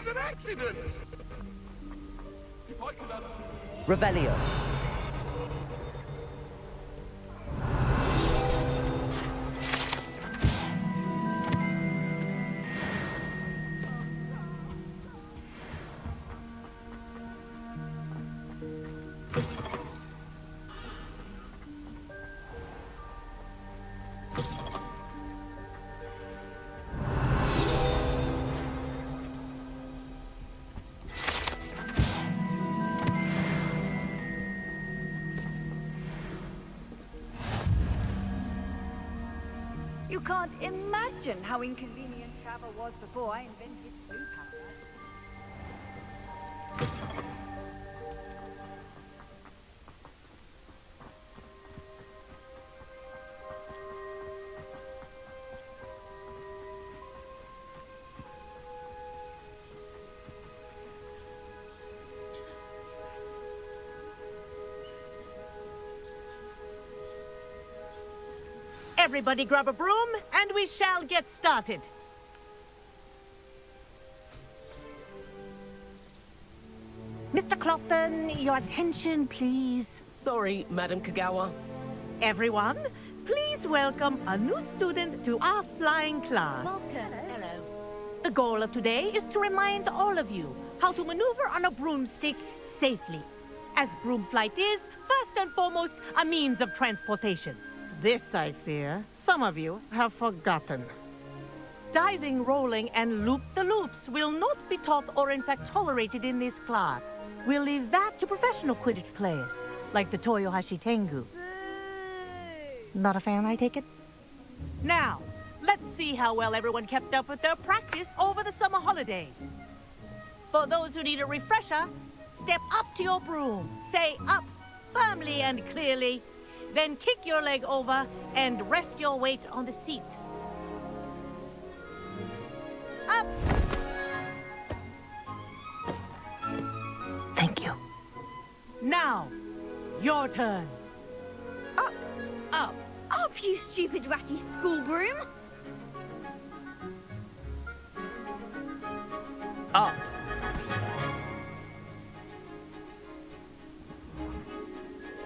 was an accident. If I could have... Revelio. You can't imagine how inconvenient travel was before I invented blue paradise. Everybody grab a broom, and we shall get started. Mr. Clopton, your attention, please. Sorry, Madam Kagawa. Everyone, please welcome a new student to our flying class. Welcome. Hello. The goal of today is to remind all of you how to maneuver on a broomstick safely, as broom flight is, first and foremost, a means of transportation. This, I fear, some of you have forgotten. Diving, rolling, and loop-the-loops will not be taught or in fact tolerated in this class. We'll leave that to professional Quidditch players, like the Toyohashi Tengu. Not a fan, I take it? Now, let's see how well everyone kept up with their practice over the summer holidays. For those who need a refresher, step up to your broom, say up firmly and clearly, then kick your leg over and rest your weight on the seat. Up! Thank you. Now, your turn. Up, Up. up, you stupid ratty school broom! Up.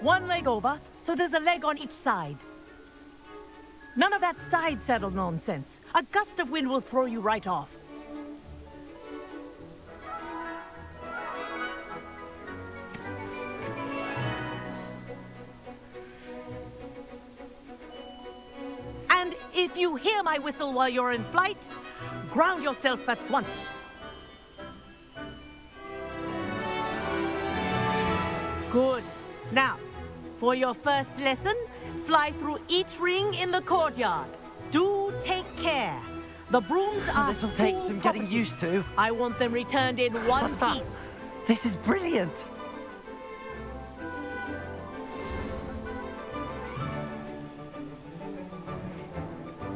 One leg over, so there's a leg on each side. None of that side saddle nonsense. A gust of wind will throw you right off. And if you hear my whistle while you're in flight, ground yourself at once. Good. Now, for your first lesson, fly through each ring in the courtyard. Do take care. The brooms are This'll take school some getting property. used to. I want them returned in one piece. This is brilliant.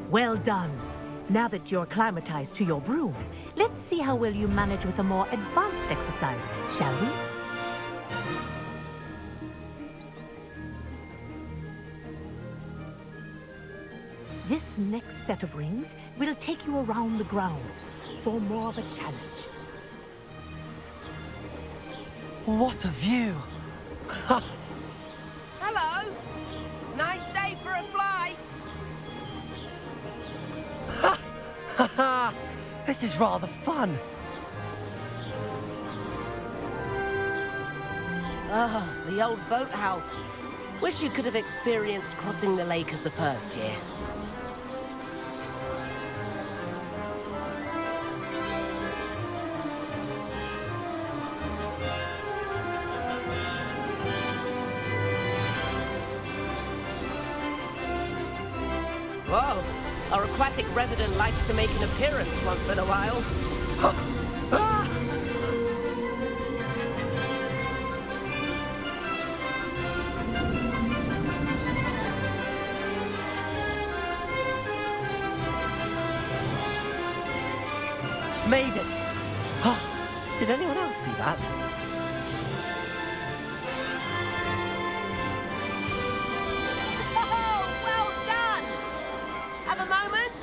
Well done. Now that you're acclimatized to your broom, let's see how well you manage with a more advanced exercise, shall we? This next set of rings will take you around the grounds for more of a challenge. What a view. Hello. Nice day for a flight. This is rather fun. Ah, the old boathouse. Wish you could have experienced crossing the lake as a first year. Whoa, our aquatic resident likes to make an appearance once in a while. Made it. Did anyone else see that? Oh, well done! Have a moment?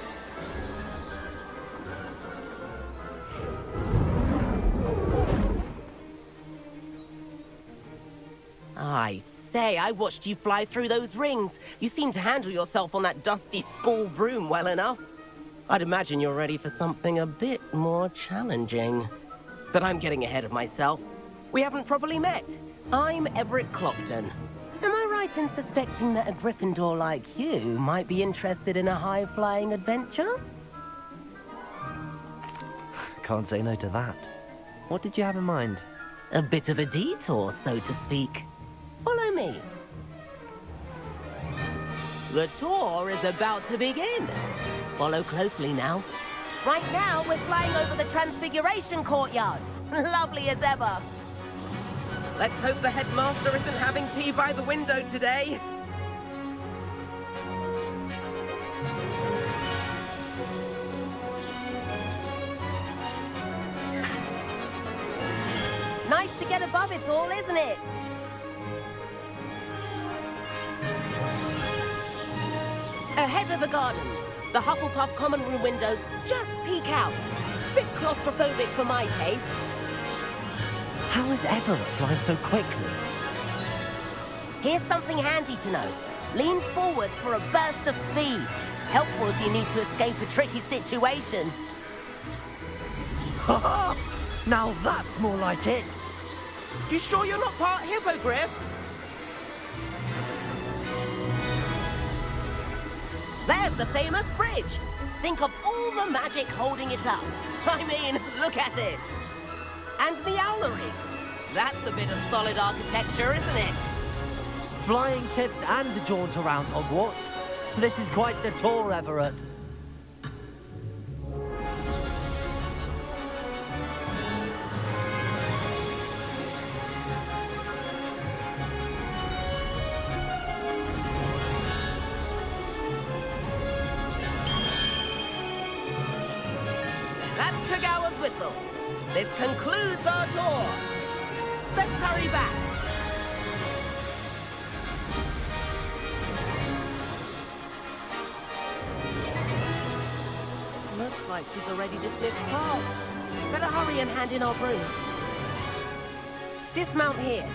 I say, I watched you fly through those rings. You seem to handle yourself on that dusty school broom well enough. I'd imagine you're ready for something a bit more challenging. But I'm getting ahead of myself. We haven't properly met. I'm Everett Clopton. Am I right in suspecting that a Gryffindor like you might be interested in a high-flying adventure? Can't say no to that. What did you have in mind? A bit of a detour, so to speak. Follow me. The tour is about to begin. Follow closely now. Right now, we're flying over the Transfiguration Courtyard. Lovely as ever. Let's hope the headmaster isn't having tea by the window today. Nice to get above it all, isn't it? Ahead of the gardens, the Hufflepuff common room windows just peek out. Bit claustrophobic for my taste. How is Everett flying so quickly? Here's something handy to know. Lean forward for a burst of speed. Helpful if you need to escape a tricky situation. Ha ha! Now that's more like it. You sure you're not part hippogriff? There's the famous bridge. Think of all the magic holding it up. I mean, look at it. And the owlery. That's a bit of solid architecture, isn't it? Flying tips and a jaunt around Hogwarts. This is quite the tour, Everett. That's Kagawa's whistle. This concludes our tour. Let's hurry back. Looks like she's already dismissed class. Better hurry and hand in our brooms. Dismount here.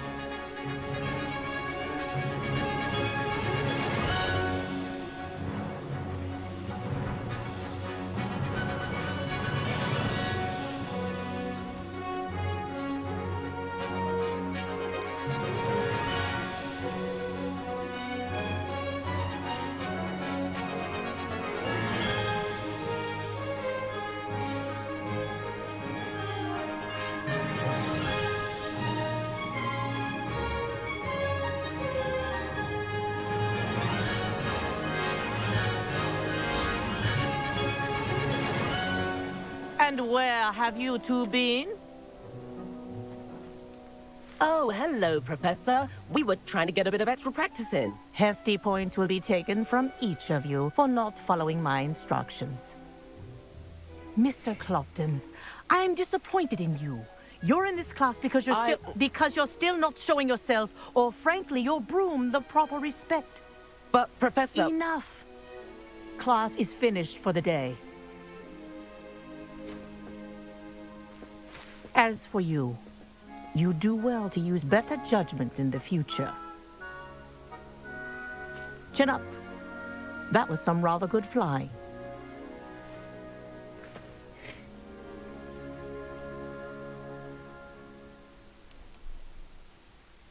And where have you two been? Oh, hello, Professor. We were trying to get a bit of extra practice in. Hefty points will be taken from each of you for not following my instructions. Mr. Clopton, I'm disappointed in you. You're in this class because you're still not showing yourself, or frankly, your broom, the proper respect. But, Professor... Enough. Class is finished for the day. As for you, you do well to use better judgment in the future. Chin up. That was some rather good flying.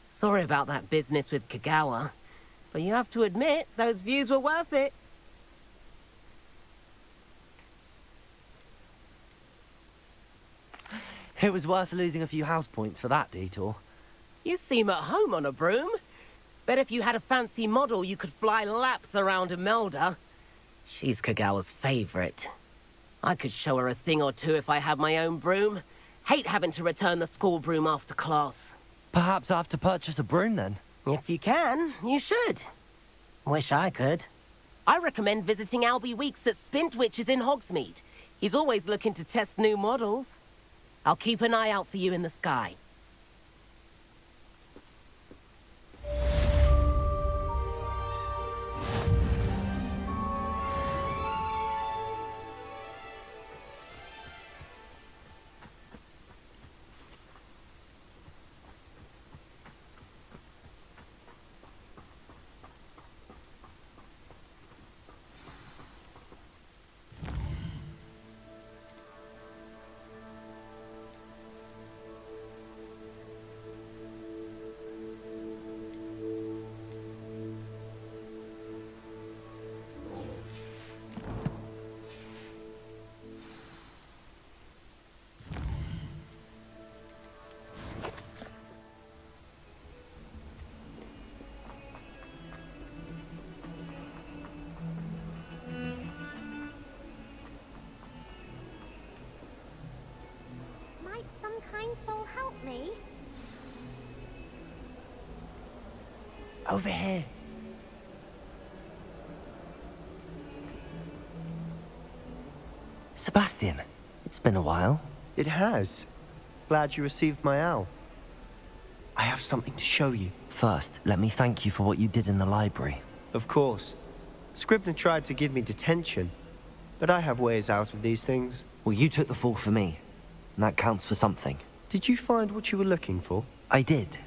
Sorry about that business with Kagawa, but you have to admit, those views were worth it. It was worth losing a few house points for that detour. You seem at home on a broom. Bet if you had a fancy model, you could fly laps around Imelda. She's Kagawa's favorite. I could show her a thing or two if I had my own broom. Hate having to return the school broom after class. Perhaps I have to purchase a broom then. If you can, you should. Wish I could. I recommend visiting Albie Weeks at Spintwitches in Hogsmeade. He's always looking to test new models. I'll keep an eye out for you in the sky. Over here. Sebastian, it's been a while. It has. Glad you received my owl. I have something to show you. First, let me thank you for what you did in the library. Of course. Scribner tried to give me detention, but I have ways out of these things. Well, you took the fall for me, and that counts for something. Did you find what you were looking for? I did,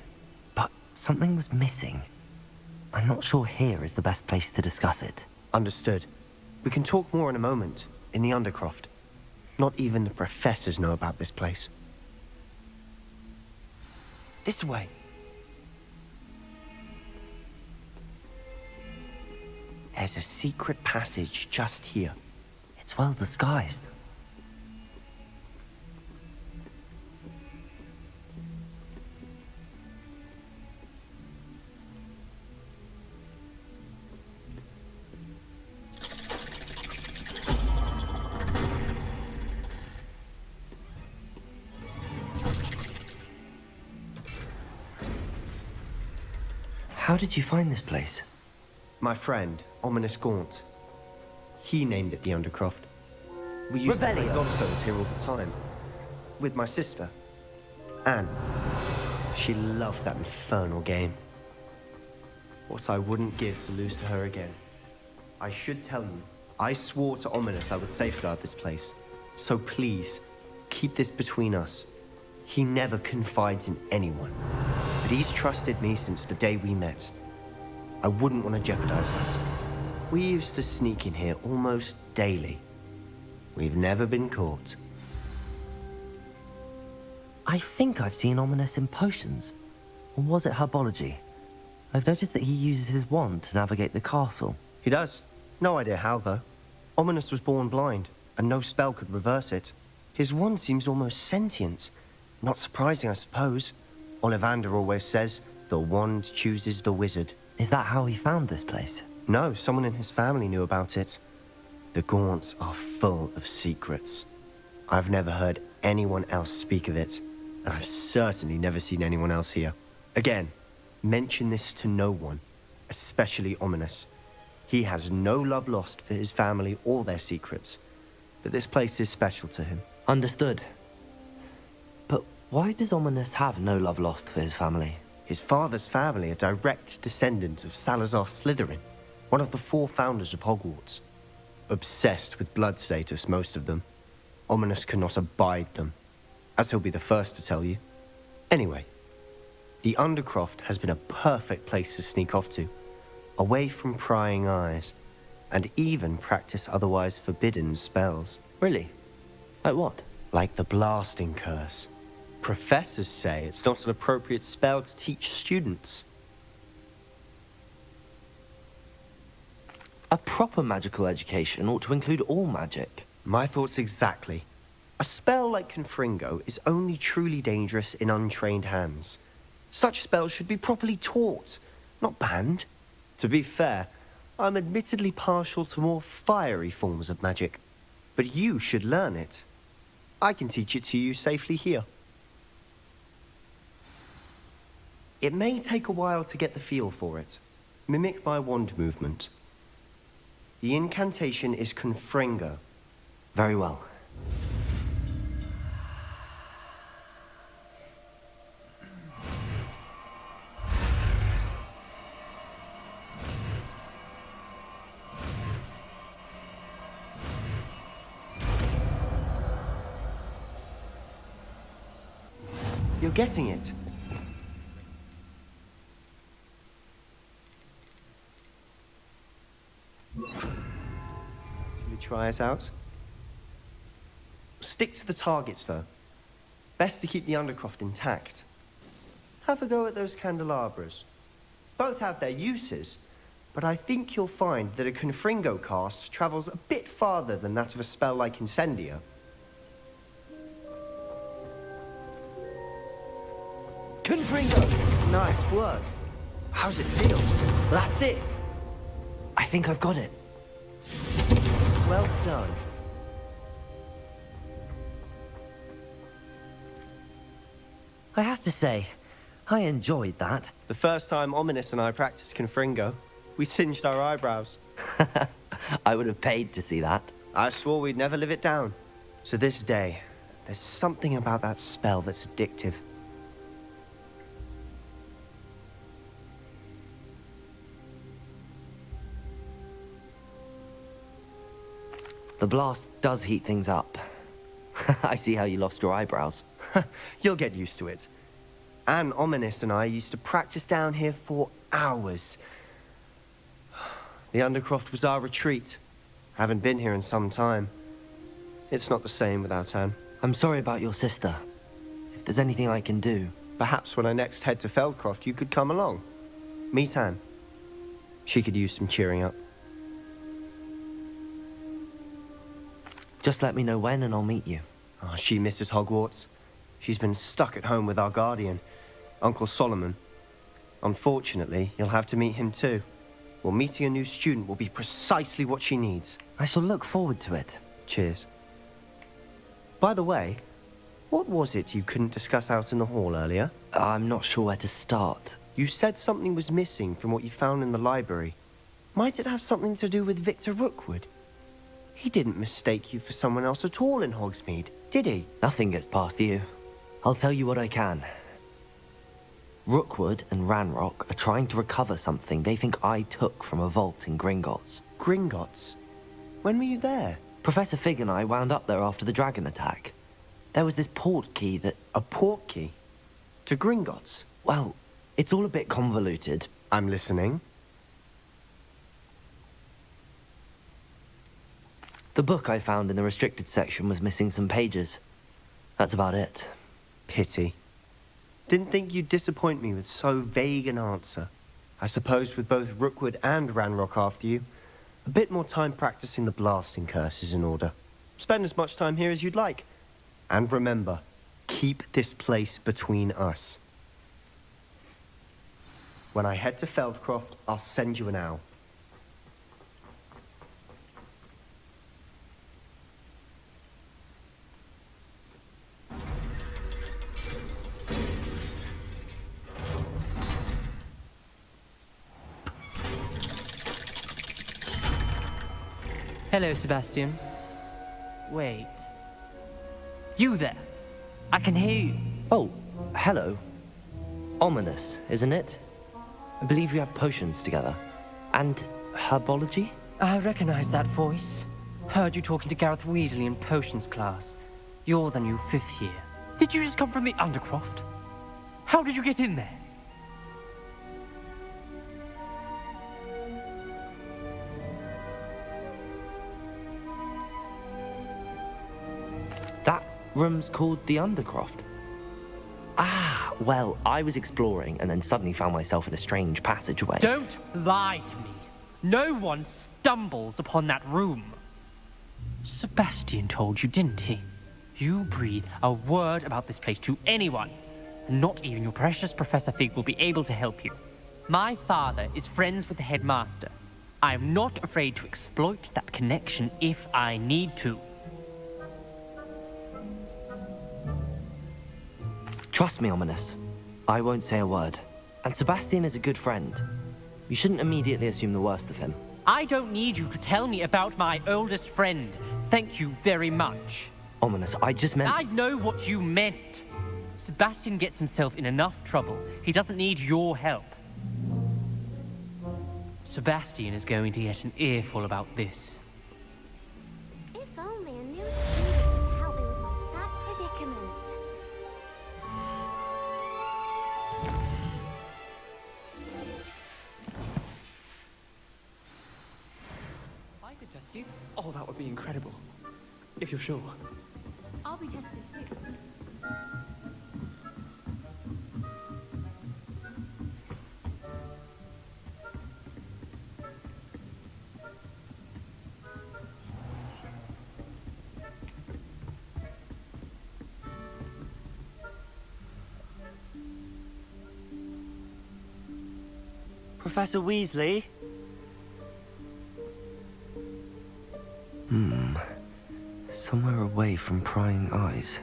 but something was missing. I'm not sure here is the best place to discuss it. Understood. We can talk more in a moment, in the Undercroft. Not even the professors know about this place. This way. There's a secret passage just here. It's well disguised. How did you find this place? My friend, Ominous Gaunt. He named it the Undercroft. We used to play Revelio. godstones here all the time. With my sister, Anne. She loved that infernal game. What I wouldn't give to lose to her again. I should tell you, I swore to Ominous I would safeguard this place. So please, keep this between us. He never confides in anyone. But he's trusted me since the day we met. I wouldn't want to jeopardize that. We used to sneak in here almost daily. We've never been caught. I think I've seen Ominous in potions. Or was it herbology? I've noticed that he uses his wand to navigate the castle. He does. No idea how, though. Ominous was born blind, and no spell could reverse it. His wand seems almost sentient. Not surprising, I suppose. Ollivander always says, the wand chooses the wizard. Is that how he found this place? No, someone in his family knew about it. The Gaunts are full of secrets. I've never heard anyone else speak of it, and I've certainly never seen anyone else here. Again, mention this to no one, especially Ominous. He has no love lost for his family or their secrets, but this place is special to him. Understood. But why does Ominous have no love lost for his family? His father's family are direct descendants of Salazar Slytherin, one of the 4 founders of Hogwarts. Obsessed with blood status, most of them. Ominous cannot abide them, as he'll be the first to tell you. Anyway, the Undercroft has been a perfect place to sneak off to, away from prying eyes, and even practice otherwise forbidden spells. Really? Like what? Like the blasting curse. Professors say it's not an appropriate spell to teach students. A proper magical education ought to include all magic. My thoughts exactly. A spell like Confringo is only truly dangerous in untrained hands. Such spells should be properly taught, not banned. To be fair, I'm admittedly partial to more fiery forms of magic. But you should learn it. I can teach it to you safely here. It may take a while to get the feel for it. Mimic my wand movement. The incantation is Confringo. Very well. You're getting it. Shall we try it out? Stick to the targets, though. Best to keep the Undercroft intact. Have a go at those candelabras. Both have their uses, but I think you'll find that a Confringo cast travels a bit farther than that of a spell like Incendio. Confringo! Nice work. How's it feel? That's it. I think I've got it. Well done. I have to say, I enjoyed that. The first time Ominous and I practiced Confringo, we singed our eyebrows. I would have paid to see that. I swore we'd never live it down. To this day, there's something about that spell that's addictive. The blast does heat things up. I see how you lost your eyebrows. You'll get used to it. Anne, Ominous and I used to practice down here for hours. The Undercroft was our retreat. Haven't been here in some time. It's not the same without Anne. I'm sorry about your sister. If there's anything I can do... Perhaps when I next head to Feldcroft, you could come along. Meet Anne. She could use some cheering up. Just let me know when and I'll meet you. Oh, she misses Hogwarts. She's been stuck at home with our guardian, Uncle Solomon. Unfortunately, you'll have to meet him too. Well, meeting a new student will be precisely what she needs. I shall look forward to it. Cheers. By the way, what was it you couldn't discuss out in the hall earlier? I'm not sure where to start. You said something was missing from what you found in the library. Might it have something to do with Victor Rookwood? He didn't mistake you for someone else at all in Hogsmeade, did he? Nothing gets past you. I'll tell you what I can. Rookwood and Ranrock are trying to recover something they think I took from a vault in Gringotts. Gringotts? When were you there? Professor Fig and I wound up there after the dragon attack. There was this port key that... A port key? To Gringotts? Well, it's all a bit convoluted. I'm listening. The book I found in the restricted section was missing some pages. That's about it. Pity. Didn't think you'd disappoint me with so vague an answer. I suppose with both Rookwood and Ranrock after you, a bit more time practicing the blasting curse is in order. Spend as much time here as you'd like. And remember, keep this place between us. When I head to Feldcroft, I'll send you an owl. Hello, Sebastian. Wait. You there? I can hear you. Oh, hello. Ominous, isn't it? I believe we have potions together. And herbology? I recognize that voice. Heard you talking to Gareth Weasley in potions class. You're the new 5th year. Did you just come from the Undercroft? How did you get in there? That room's called the Undercroft. Ah, well, I was exploring and then suddenly found myself in a strange passageway. Don't lie to me. No one stumbles upon that room. Sebastian told you, didn't he? You breathe a word about this place to anyone, and not even your precious Professor Fig will be able to help you. My father is friends with the headmaster. I am not afraid to exploit that connection if I need to. Trust me, Ominous. I won't say a word. And Sebastian is a good friend. You shouldn't immediately assume the worst of him. I don't need you to tell me about my oldest friend. Thank you very much. Ominous, I just meant... I know what you meant. Sebastian gets himself in enough trouble. He doesn't need your help. Sebastian is going to get an earful about this. If only a new student could help me with my sad predicament. I could test you. Oh, that would be incredible. If you're sure. I'll be tested too. Professor Weasley? Somewhere away from prying eyes.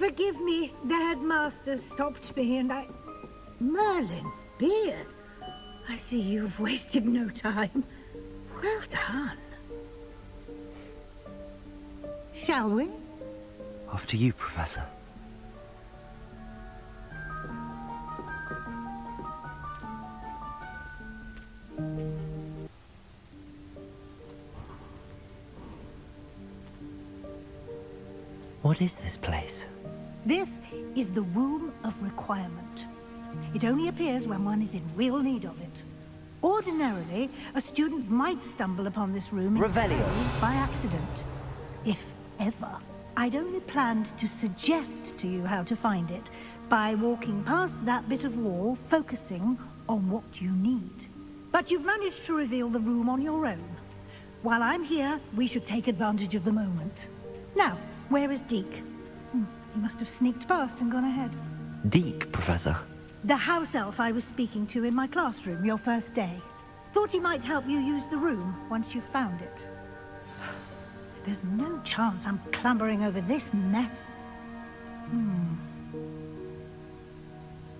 Forgive me, the headmaster stopped me and I... Merlin's beard. I see you've wasted no time. Well done. Shall we? Off to you, Professor. What is this place? This is the Room of Requirement. It only appears when one is in real need of it. Ordinarily, a student might stumble upon this room Revelio. by accident. If ever. I'd only planned to suggest to you how to find it by walking past that bit of wall, focusing on what you need. But you've managed to reveal the room on your own. While I'm here, we should take advantage of the moment. Now, where is Deke? He must have sneaked past and gone ahead. Deke, Professor. The house elf I was speaking to in my classroom your first day. Thought he might help you use the room once you found it. There's no chance I'm clambering over this mess.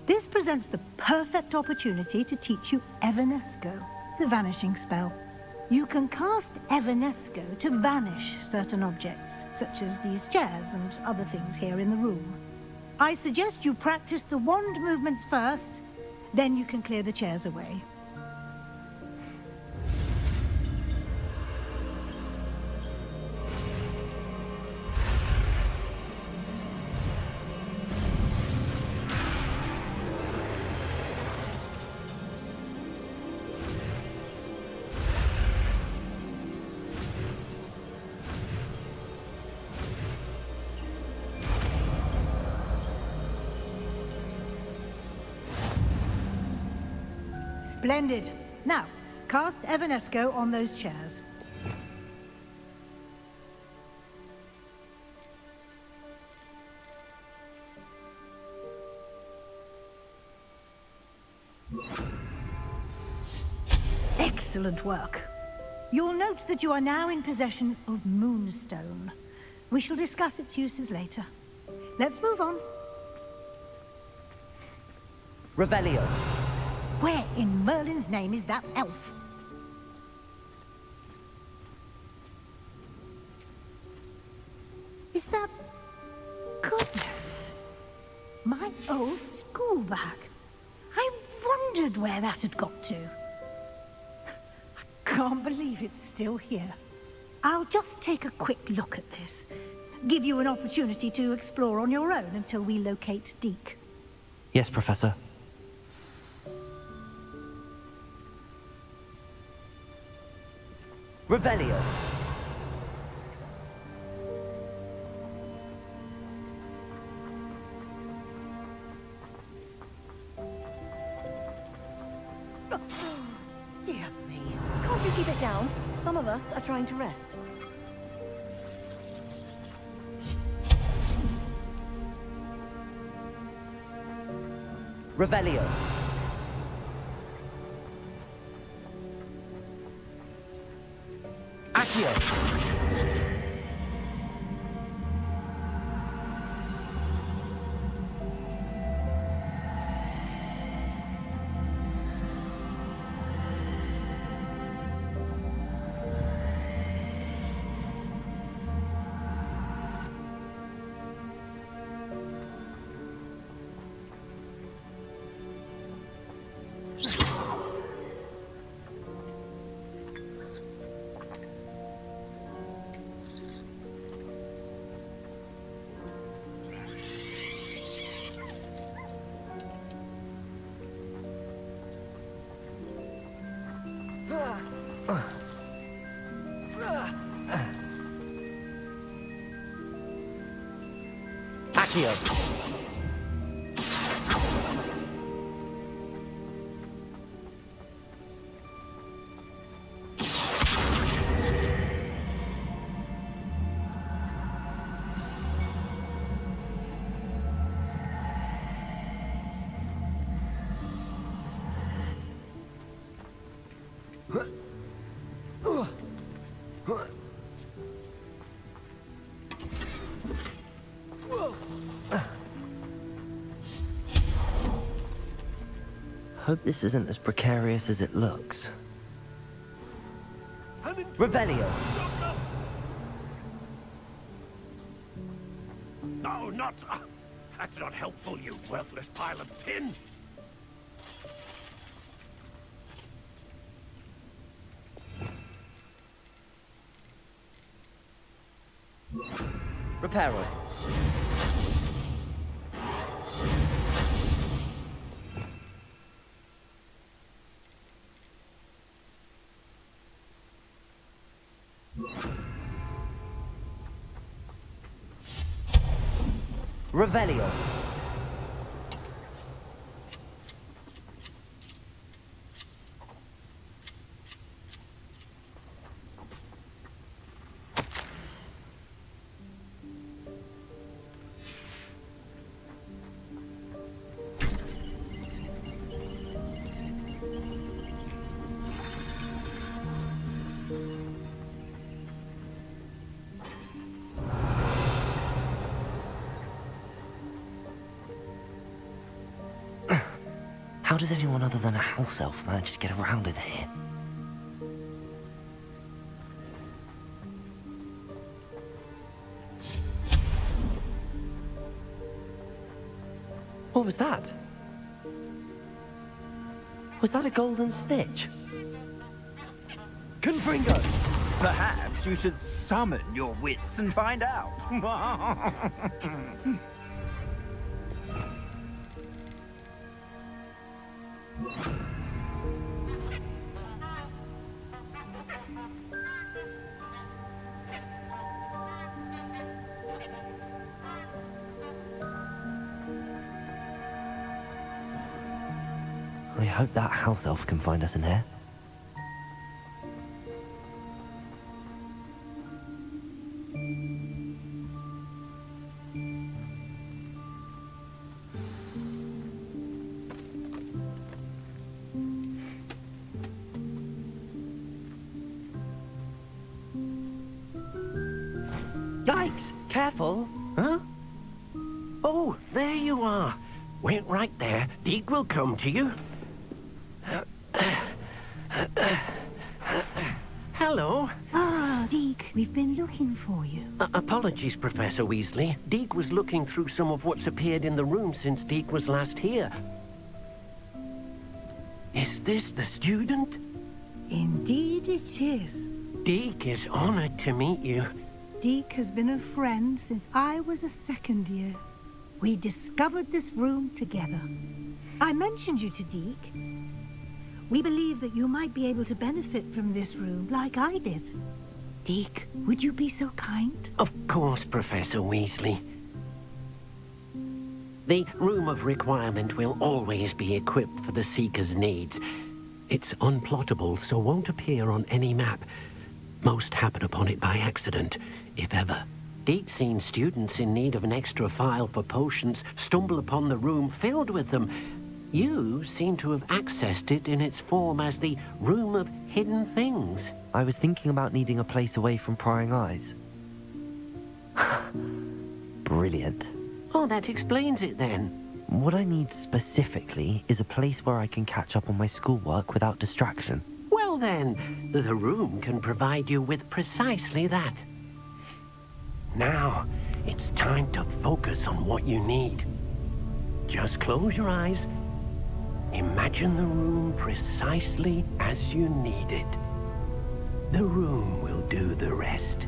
This presents the perfect opportunity to teach you Evanesco, the vanishing spell. You can cast Evanesco to vanish certain objects, such as these chairs and other things here in the room. I suggest you practice the wand movements first, then you can clear the chairs away. Splendid. Now, cast Evanesco on those chairs. Excellent work. You'll note that you are now in possession of Moonstone. We shall discuss its uses later. Let's move on. Revelio. Where in Merlin's name is that elf? Is that... Goodness! My old school bag. I wondered where that had got to. I can't believe it's still here. I'll just take a quick look at this. Give you an opportunity to explore on your own until we locate Deke. Yes, Professor. Revelio. Dear me. Can't you keep it down? Some of us are trying to rest. Revelio. Accio. Accio. Hope this isn't as precarious as it looks. Revelio! No, not... that's not helpful, you worthless pile of tin! Reparo. Revelio. How does anyone other than a house elf manage to get around in here? What was that? Was that a golden stitch? Confringo! Perhaps you should summon your wits and find out. I hope that house elf can find us in here. Yikes! Careful! Huh? Oh, there you are. Wait right there. Deke will come to you. Hello. Ah, Deke, we've been looking for you. Apologies, Professor Weasley. Deke was looking through some of what's appeared in the room since Deke was last here. Is this the student? Indeed it is. Deke is honored to meet you. Deke has been a friend since I was a second year. We discovered this room together. I mentioned you to Deke. We believe that you might be able to benefit from this room like I did. Deke, would you be so kind? Of course, Professor Weasley. The Room of Requirement will always be equipped for the Seeker's needs. It's unplottable, so won't appear on any map. Most happen upon it by accident, if ever. Deke's seen students in need of an extra file for potions stumble upon the room filled with them. You seem to have accessed it in its form as the Room of Hidden Things. I was thinking about needing a place away from prying eyes. Brilliant. Oh, that explains it then. What I need specifically is a place where I can catch up on my schoolwork without distraction. Well then, the room can provide you with precisely that. Now, it's time to focus on what you need. Just close your eyes. Imagine the room precisely as you need it. The room will do the rest.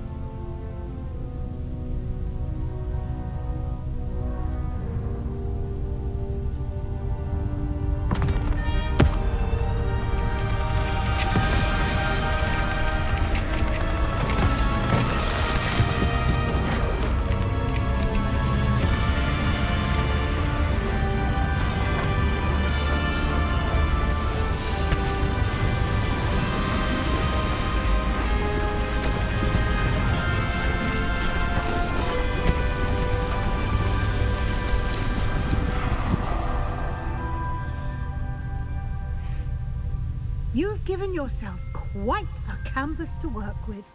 You've given yourself quite a canvas to work with.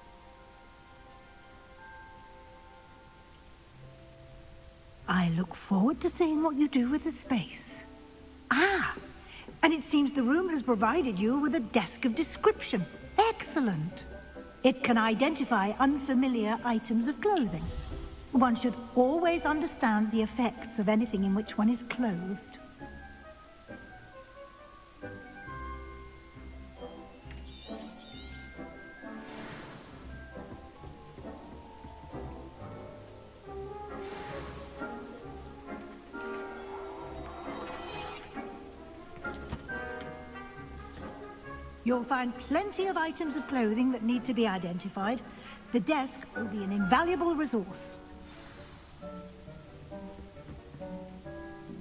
I look forward to seeing what you do with the space. Ah, And it seems the room has provided you with a desk of description. Excellent. It can identify unfamiliar items of clothing. One should always understand the effects of anything in which one is clothed. You'll find plenty of items of clothing that need to be identified. The desk will be an invaluable resource.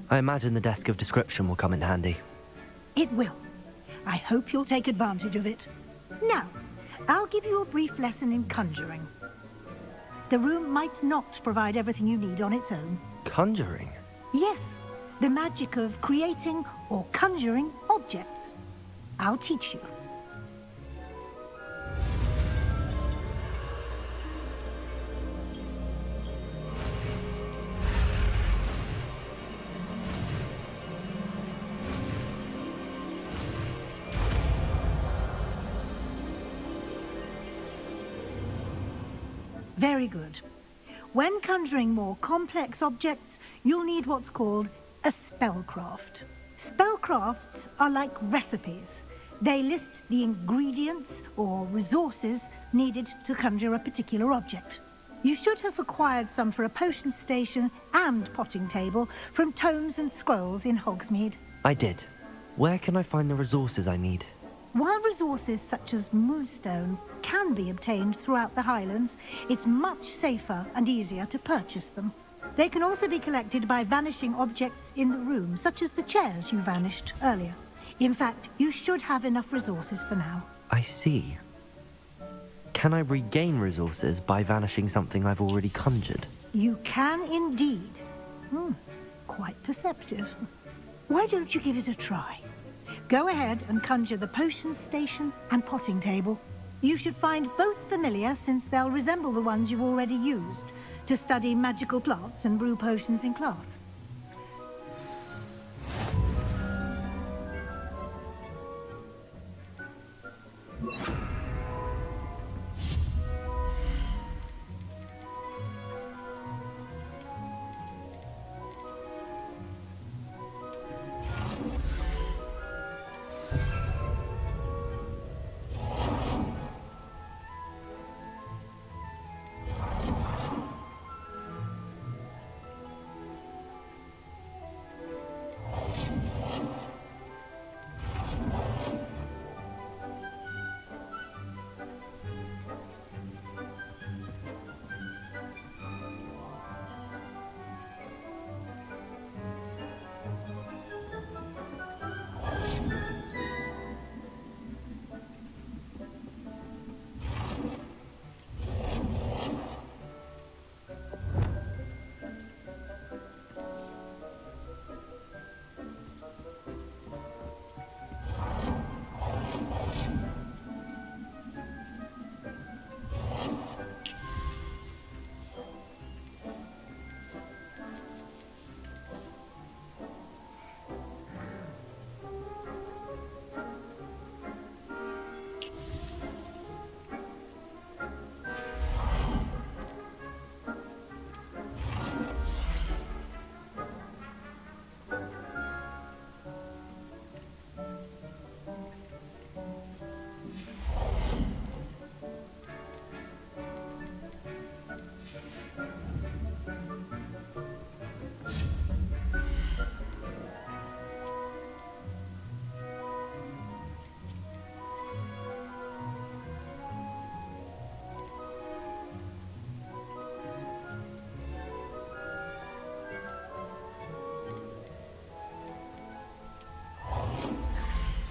I imagine the desk of description will come in handy. It will. I hope you'll take advantage of it. Now, I'll give you a brief lesson in conjuring. The room might not provide everything you need on its own. Conjuring? Yes, the magic of creating or conjuring objects. I'll teach you. Very good. When conjuring more complex objects, you'll need what's called a spellcraft. Spellcrafts are like recipes. They list the ingredients or resources needed to conjure a particular object. You should have acquired some for a potion station and potting table from tomes and scrolls in Hogsmeade. I did. Where can I find the resources I need? While resources such as moonstone can be obtained throughout the Highlands, it's much safer and easier to purchase them. They can also be collected by vanishing objects in the room, such as the chairs you vanished earlier. In fact, you should have enough resources for now. I see. Can I regain resources by vanishing something I've already conjured? You can indeed. Quite perceptive. Why don't you give it a try? Go ahead and conjure the potion station and potting table. You should find both familiar, since they'll resemble the ones you've already used to study magical plants and brew potions in class.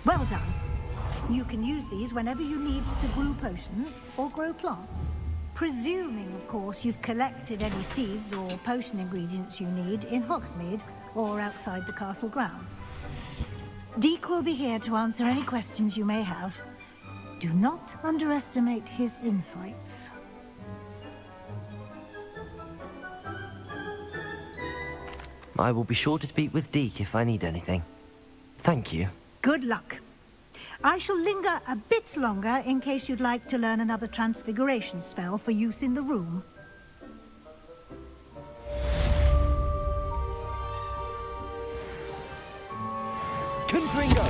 Well done. You can use these whenever you need to brew potions or grow plants. Presuming, of course, you've collected any seeds or potion ingredients you need in Hogsmeade or outside the castle grounds. Deek will be here to answer any questions you may have. Do not underestimate his insights. I will be sure to speak with Deek if I need anything. Thank you. Good luck. I shall linger a bit longer in case you'd like to learn another transfiguration spell for use in the room. Confringo!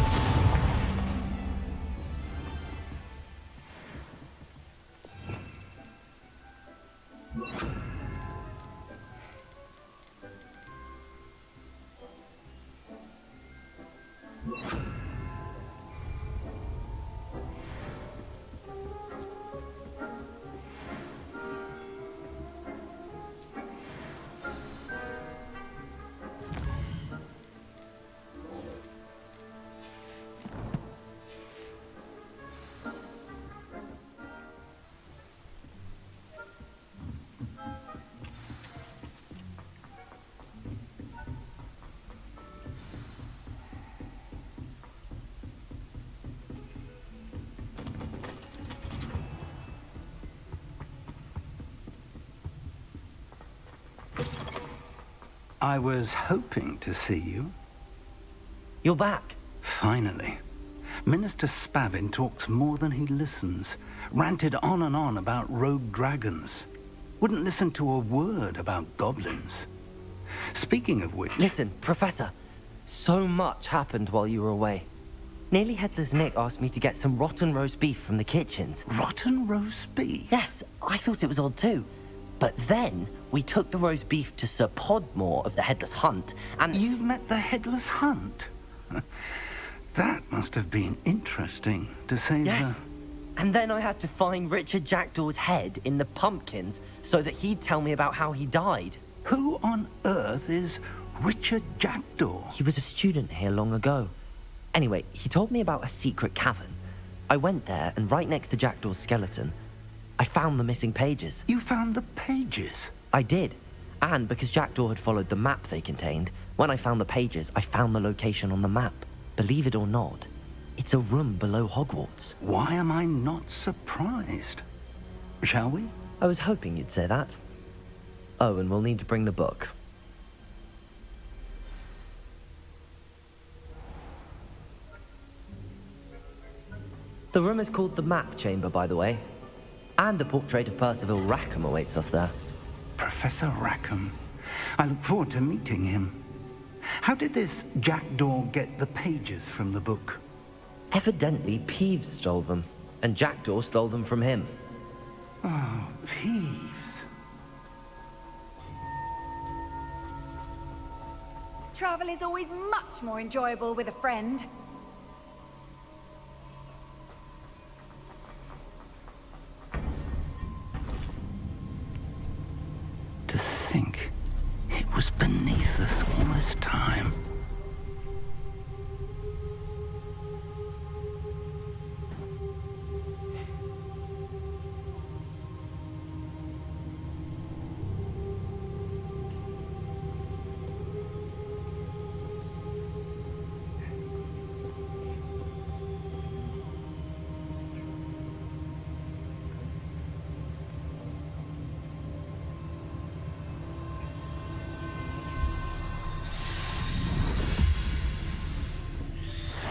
I was hoping to see you. You're back. Finally. Minister Spavin talks more than he listens. Ranted on and on about rogue dragons. Wouldn't listen to a word about goblins. Speaking of which... Listen, Professor. So much happened while you were away. Nearly Headless Nick asked me to get some rotten roast beef from the kitchens. Rotten roast beef? Yes, I thought it was odd too. But then, we took the roast beef to Sir Podmore of the Headless Hunt, and... You met the Headless Hunt? That must have been interesting, to say Yes. And then I had to find Richard Jackdaw's head in the pumpkins so that he'd tell me about how he died. Who on earth is Richard Jackdaw? He was a student here long ago. Anyway, he told me about a secret cavern. I went there, and right next to Jackdaw's skeleton, I found the missing pages. You found the pages? I did. And because Jackdaw had followed the map they contained, when I found the pages, I found the location on the map. Believe it or not, it's a room below Hogwarts. Why am I not surprised? Shall we? I was hoping you'd say that. Oh, and we'll need to bring the book. The room is called the Map Chamber, by the way. And a portrait of Percival Rackham awaits us there. Professor Rackham. I look forward to meeting him. How did this Jackdaw get the pages from the book? Evidently, Peeves stole them, and Jackdaw stole them from him. Oh, Peeves. Travel is always much more enjoyable with a friend. To think it was beneath us all this time.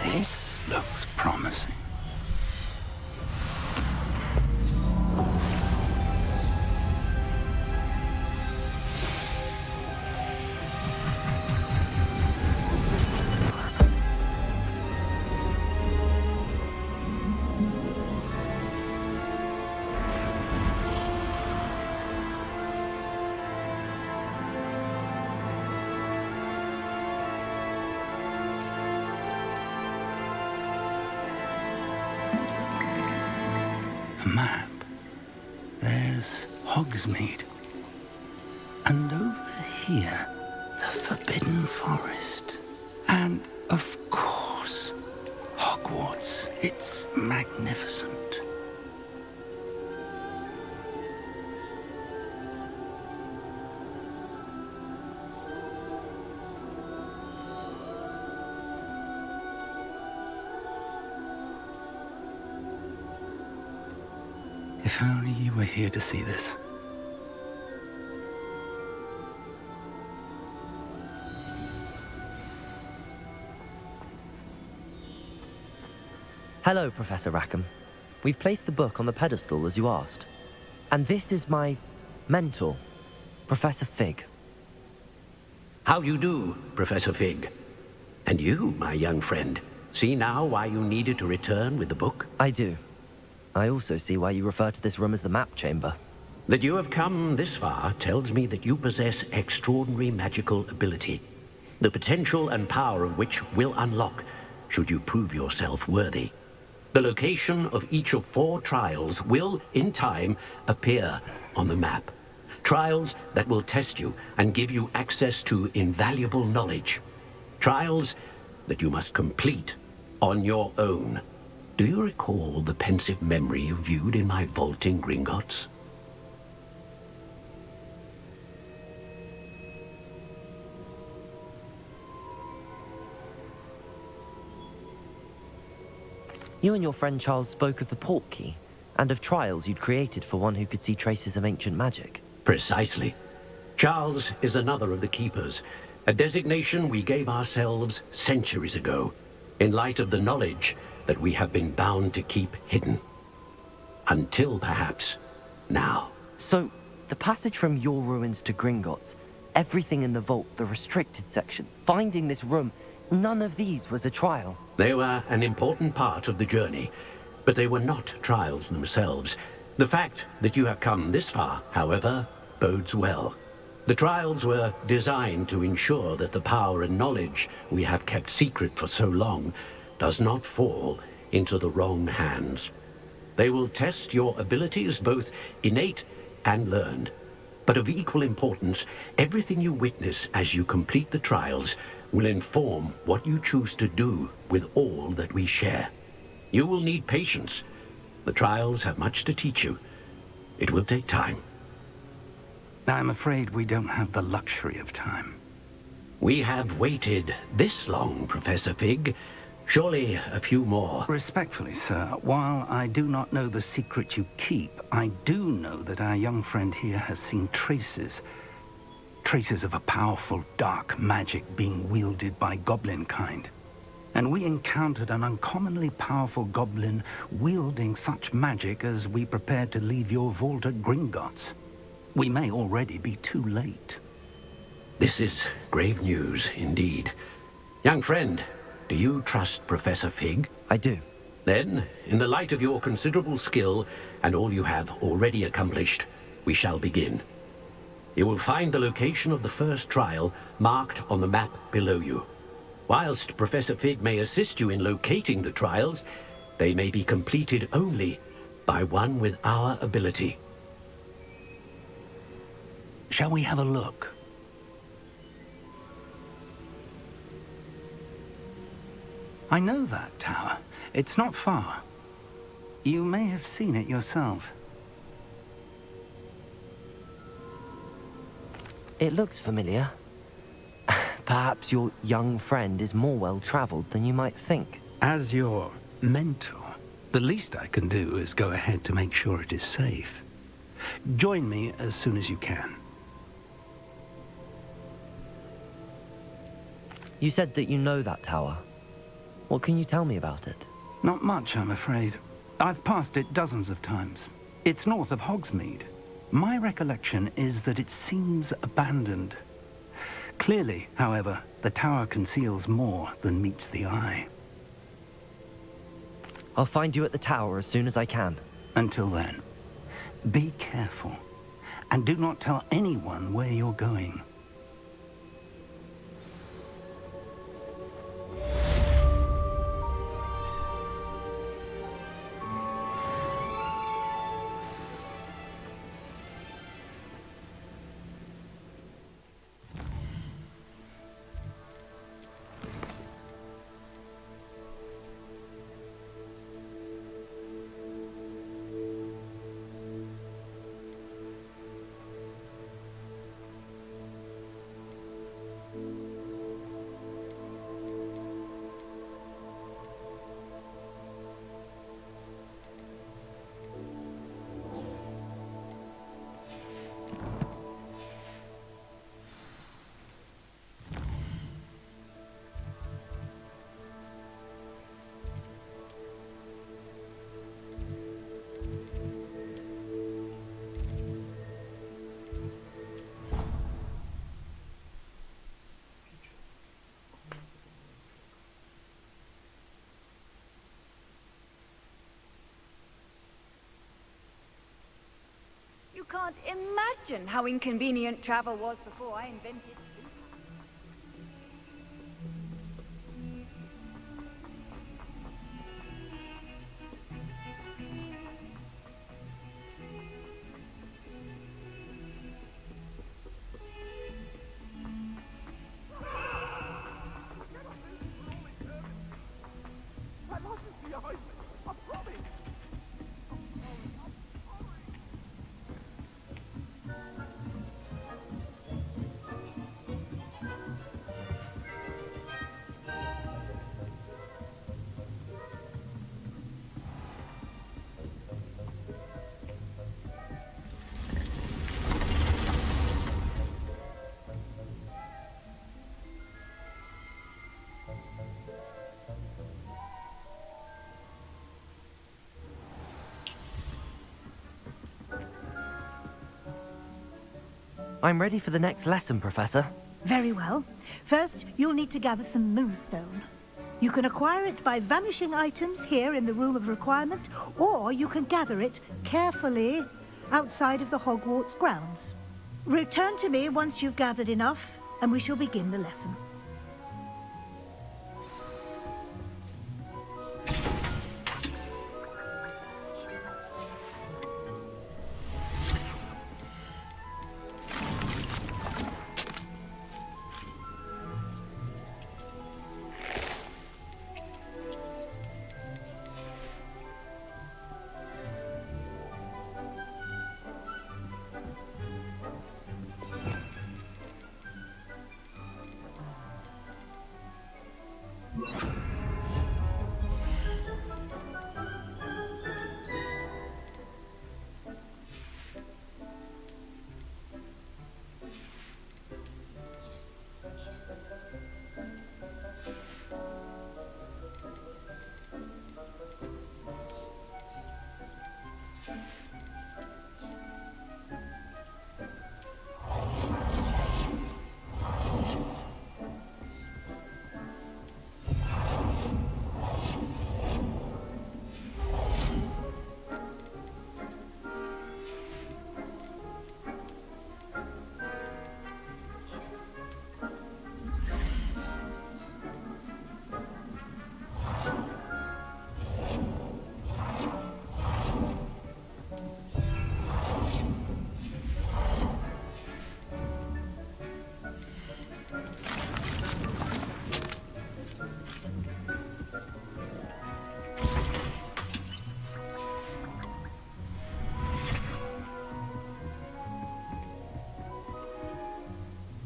This looks promising. A map. There's Hogsmeade. And over here, the Forbidden Forest. And, of course, Hogwarts. It's magnificent. If only you were here to see this. Hello, Professor Rackham. We've placed the book on the pedestal as you asked. And this is my mentor, Professor Fig. How do you do, Professor Fig? And you, my young friend, see now why you needed to return with the book? I do. I also see why you refer to this room as the map chamber. That you have come this far tells me that you possess extraordinary magical ability, the potential and power of which will unlock should you prove yourself worthy. The location of each of 4 trials will, in time, appear on the map. Trials that will test you and give you access to invaluable knowledge. Trials that you must complete on your own. Do you recall the pensive memory you viewed in my vault in Gringotts? You and your friend Charles spoke of the port key, and of trials you'd created for one who could see traces of ancient magic. Precisely. Charles is another of the Keepers, a designation we gave ourselves centuries ago, in light of the knowledge that we have been bound to keep hidden. Until, perhaps, now. So, the passage from your ruins to Gringotts, everything in the vault, the restricted section, finding this room, none of these was a trial. They were an important part of the journey, but they were not trials themselves. The fact that you have come this far, however, bodes well. The trials were designed to ensure that the power and knowledge we have kept secret for so long does not fall into the wrong hands. They will test your abilities, both innate and learned. But of equal importance, everything you witness as you complete the trials will inform what you choose to do with all that we share. You will need patience. The trials have much to teach you. It will take time. I'm afraid we don't have the luxury of time. We have waited this long, Professor Fig. Surely a few more. Respectfully, sir, while I do not know the secret you keep, I do know that our young friend here has seen traces of a powerful dark magic being wielded by goblin kind. And we encountered an uncommonly powerful goblin wielding such magic as we prepared to leave your vault at Gringotts. We may already be too late. This is grave news indeed. Young friend, do you trust Professor Fig? I do. Then, in the light of your considerable skill and all you have already accomplished, we shall begin. You will find the location of the first trial marked on the map below you. Whilst Professor Fig may assist you in locating the trials, they may be completed only by one with our ability. Shall we have a look? I know that tower. It's not far. You may have seen it yourself. It looks familiar. Perhaps your young friend is more well-traveled than you might think. As your mentor, the least I can do is go ahead to make sure it is safe. Join me as soon as you can. You said that you know that tower. What can you tell me about it? Not much, I'm afraid. I've passed it dozens of times. It's north of Hogsmeade. My recollection is that it seems abandoned. Clearly, however, the tower conceals more than meets the eye. I'll find you at the tower as soon as I can. Until then, be careful, and do not tell anyone where you're going. can't imagine how inconvenient travel was before I invented loop. I'm ready for the next lesson, Professor. Very well. First, you'll need to gather some moonstone. You can acquire it by vanishing items here in the Room of Requirement, or you can gather it carefully outside of the Hogwarts grounds. Return to me once you've gathered enough, and we shall begin the lesson.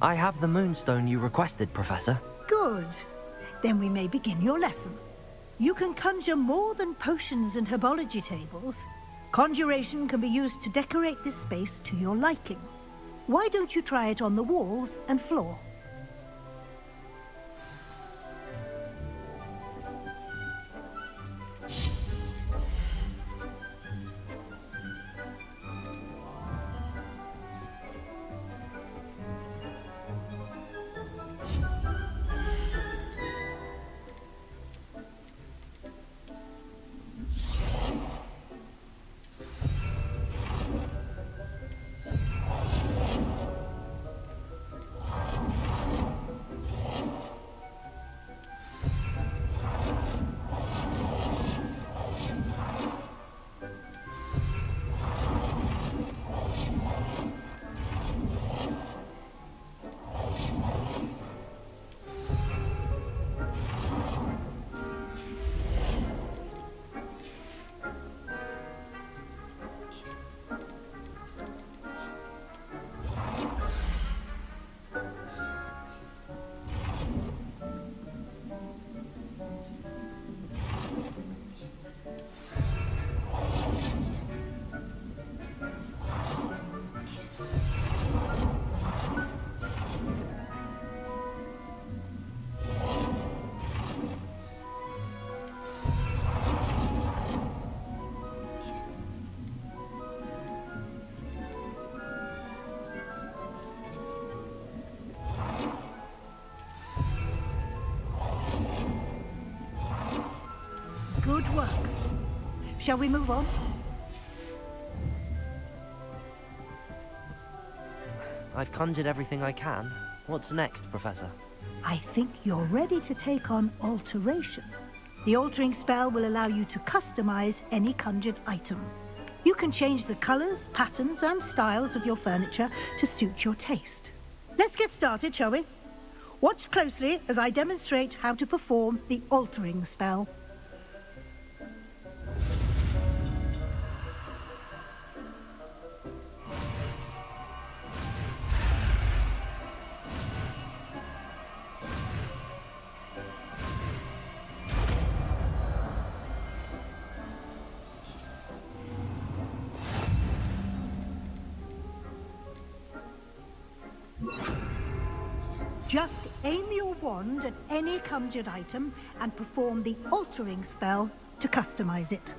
I have the moonstone you requested, Professor. Good. Then we may begin your lesson. You can conjure more than potions and herbology tables. Conjuration can be used to decorate this space to your liking. Why don't you try it on the walls and floor? Good work. Shall we move on? I've conjured everything I can. What's next, Professor? I think you're ready to take on alteration. The altering spell will allow you to customize any conjured item. You can change the colors, patterns, and styles of your furniture to suit your taste. Let's get started, shall we? Watch closely as I demonstrate how to perform the altering spell. Just aim your wand at any conjured item and perform the altering spell to customize it.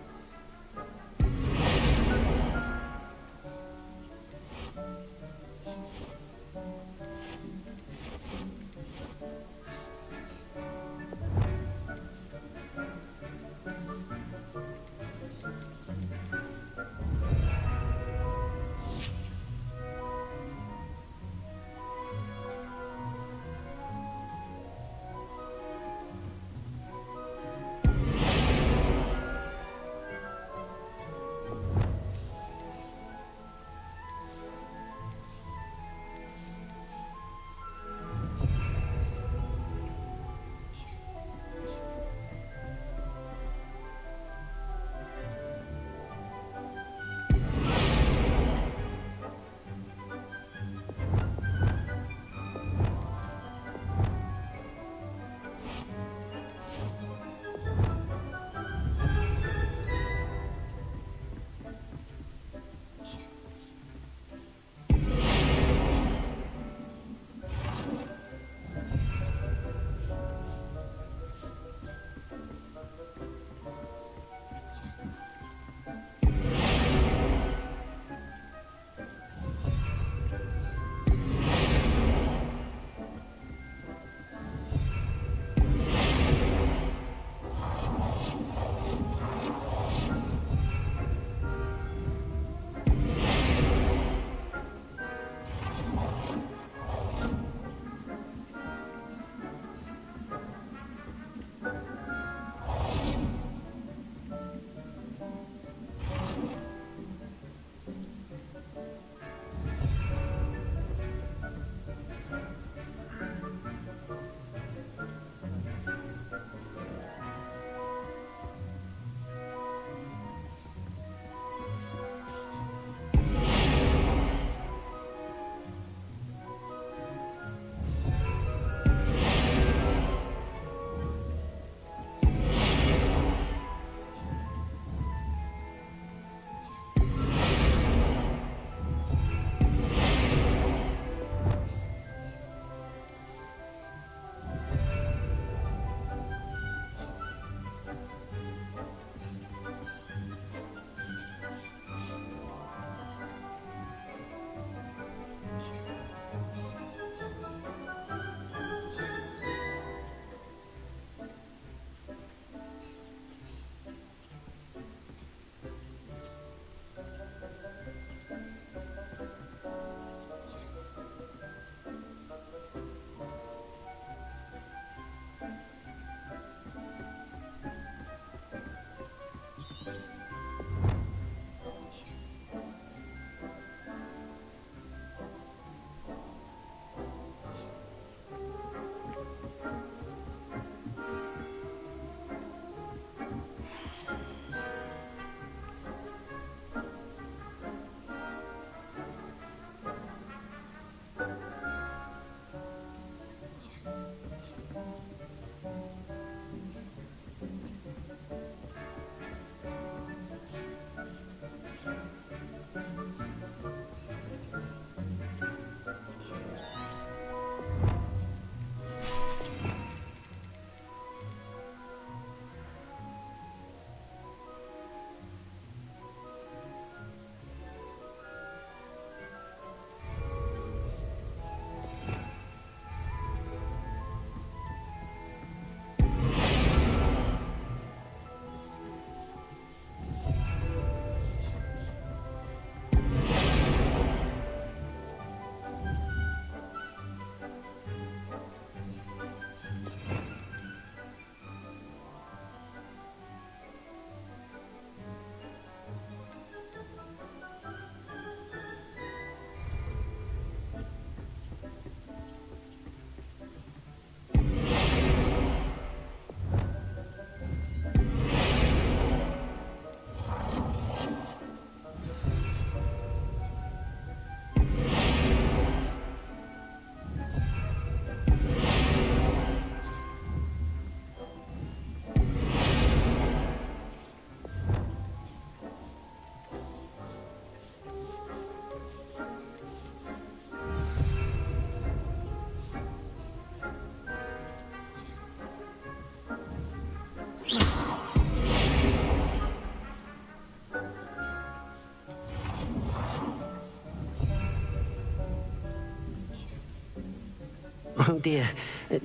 Oh dear.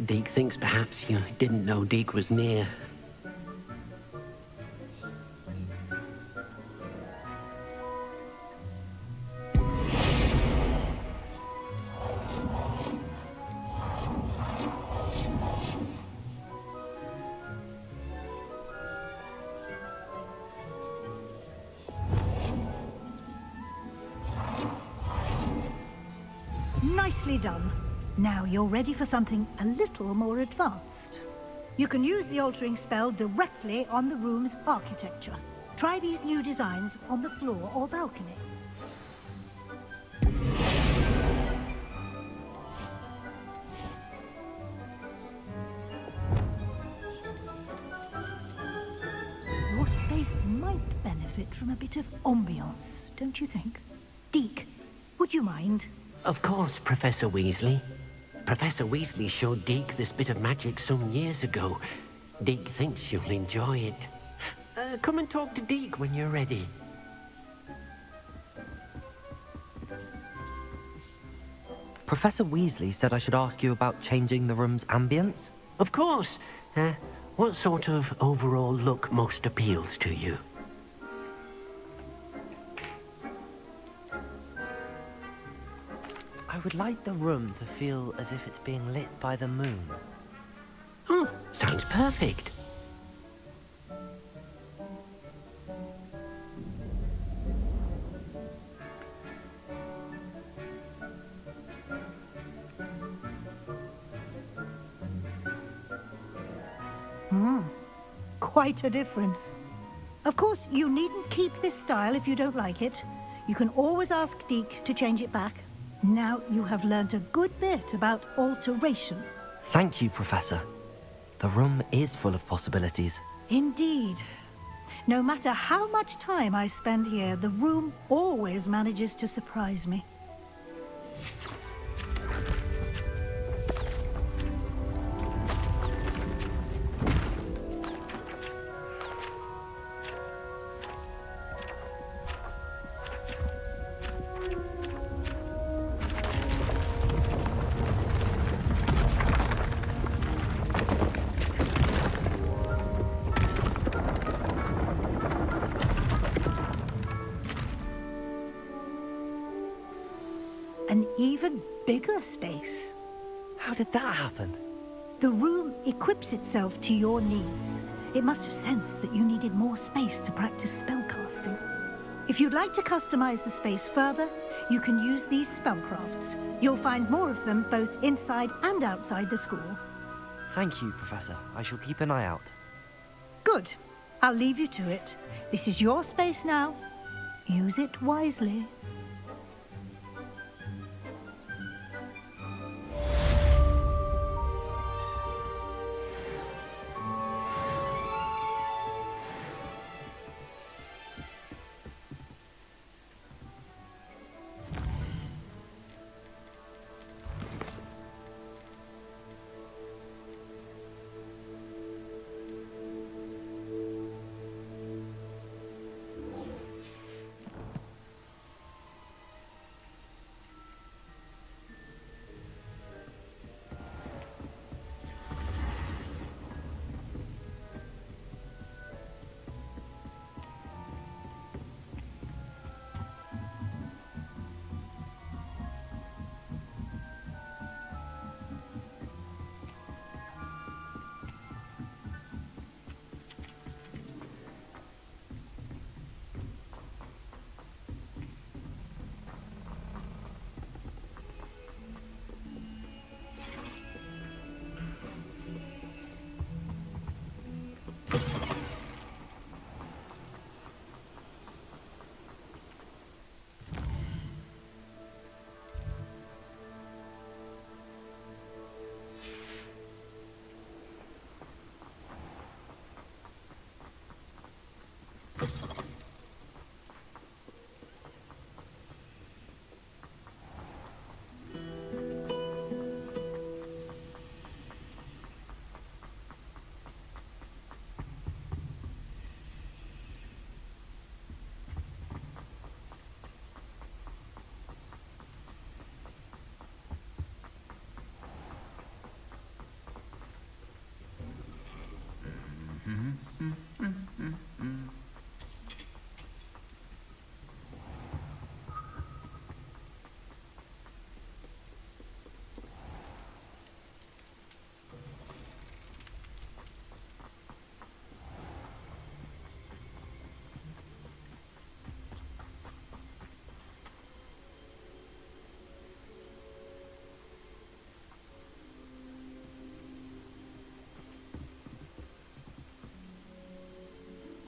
Deke thinks perhaps you didn't know Deke was near. Nicely done. Now you're ready for something a little more advanced. You can use the altering spell directly on the room's architecture. Try these new designs on the floor or balcony. Your space might benefit from a bit of ambiance, don't you think? Deke, would you mind? Of course, Professor Weasley. Professor Weasley showed Deke this bit of magic some years ago. Deke thinks you'll enjoy it. Come and talk to Deke when you're ready. Professor Weasley said I should ask you about changing the room's ambience? Of course. What sort of overall look most appeals to you? I would like the room to feel as if it's being lit by the moon. Oh, sounds perfect. Quite a difference. Of course, you needn't keep this style if you don't like it. You can always ask Deke to change it back. Now you have learned a good bit about alteration. Thank you, Professor. The room is full of possibilities. Indeed. No matter how much time I spend here, the room always manages to surprise me. An even bigger space. How did that happen? The room equips itself to your needs. It must have sensed that you needed more space to practice spellcasting. If you'd like to customize the space further, you can use these spellcrafts. You'll find more of them both inside and outside the school. Thank you, Professor. I shall keep an eye out. Good. I'll leave you to it. This is your space now. Use it wisely.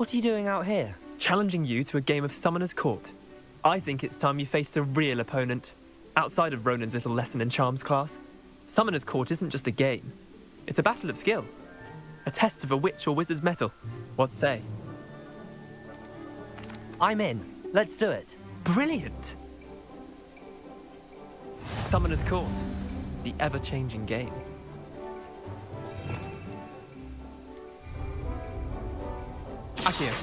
What are you doing out here? Challenging you to a game of Summoner's Court. I think it's time you faced a real opponent, outside of Ronan's little lesson in charms class. Summoner's Court isn't just a game. It's a battle of skill. A test of a witch or wizard's mettle. What say? I'm in. Let's do it. Brilliant! Summoner's Court. The ever-changing game. Akio.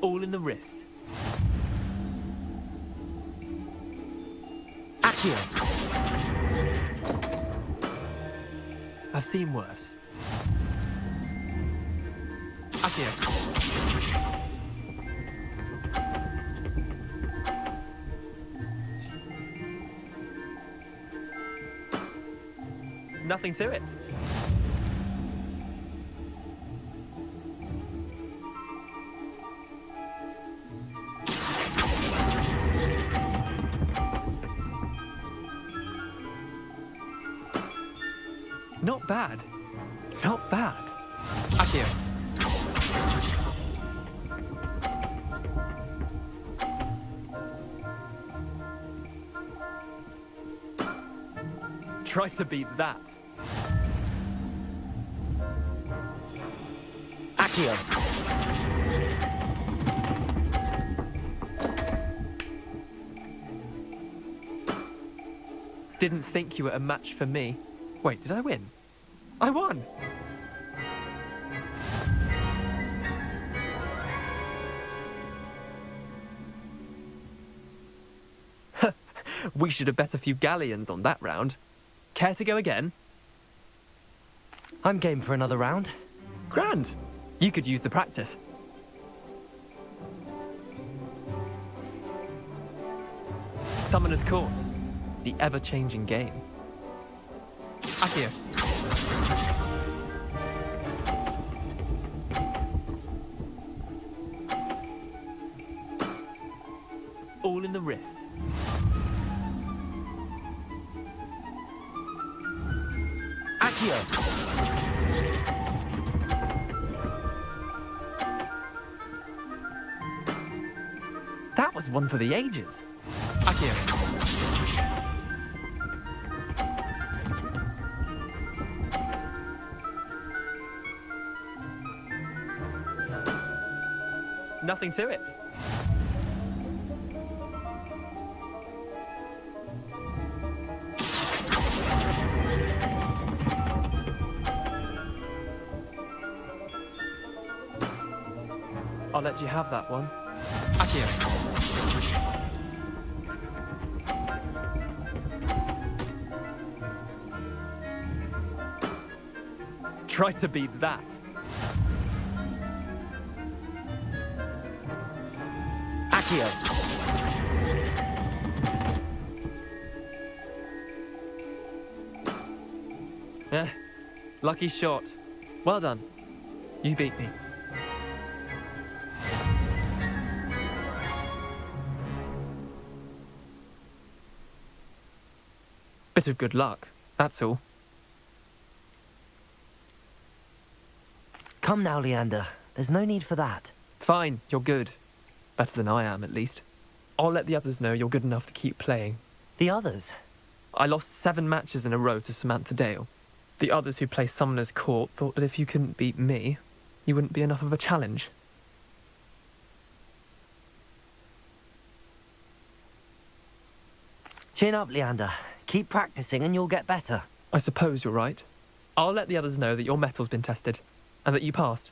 All in the wrist. Akio. I've seen worse. Akio. Nothing to it. Not bad. Not bad. Akio. Try to beat that. Akio. Didn't think you were a match for me. Wait, did I win? I won! We should have bet a few galleons on that round. Care to go again? I'm game for another round. Grand! You could use the practice. Summoner's Court. The ever-changing game. Akio. All in the wrist. Akio. That was one for the ages. Akio. Nothing to it. I'll let you have that one. Akio. Try to beat that. Akio. Lucky shot. Well done. You beat me. Bit of good luck, that's all. Come now, Leander. There's no need for that. Fine, you're good. Better than I am, at least. I'll let the others know you're good enough to keep playing. The others? I lost 7 matches in a row to Samantha Dale. The others who play Summoner's Court thought that if you couldn't beat me, you wouldn't be enough of a challenge. Chin up, Leander. Keep practicing and you'll get better. I suppose you're right. I'll let the others know that your metal's been tested, and that you passed.